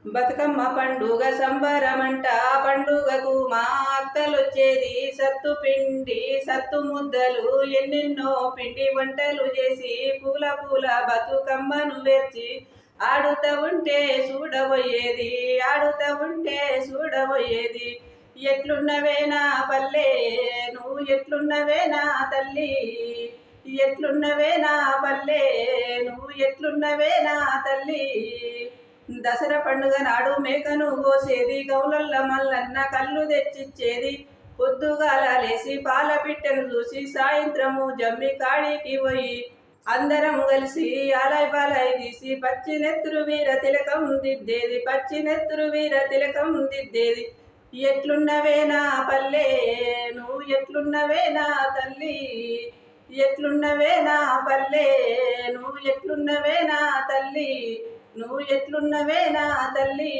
బతుకమ్మ పండుగ సంబరమంట పండుగకు మా అక్కలొచ్చేది సత్తు పిండి సత్తు ముద్దలు ఎన్నెన్నో పిండి వంటలు చేసి పూల పూల బతుకమ్మను వేర్చి ఆడుతా ఉంటే చూడబోయేది ఆడుతా ఉంటే చూడబోయేది. ఎట్లున్నవే నా పల్లె నువ్వు ఎట్లున్నవే నా తల్లి, ఎట్లున్నవే నా పల్లె నువ్వు ఎట్లున్నవే నా తల్లి. దసరా పండుగ నాడు మేకను కోసేది గౌలల్ల మల్లన్న కళ్ళు తెచ్చిచ్చేది. పొద్దుగాల లేసి పాల పిట్టను చూసి సాయంత్రము జమ్మి కాడికి పోయి అందరం కలిసి ఆలయ బాలయ తీసి పచ్చి నెత్తురు వీర తిలకం దిద్దేది పచ్చి నెత్తురు వీర తిలకం దిద్దేది. ఎట్లున్నవే నా పల్లె నువ్వు ఎట్లున్నవే నా తల్లి, ఎట్లున్నవే నా పల్లె నువ్వు ఎట్లున్నవే నా తల్లి, నువ్వు ఎట్లున్నవే నా తల్లి.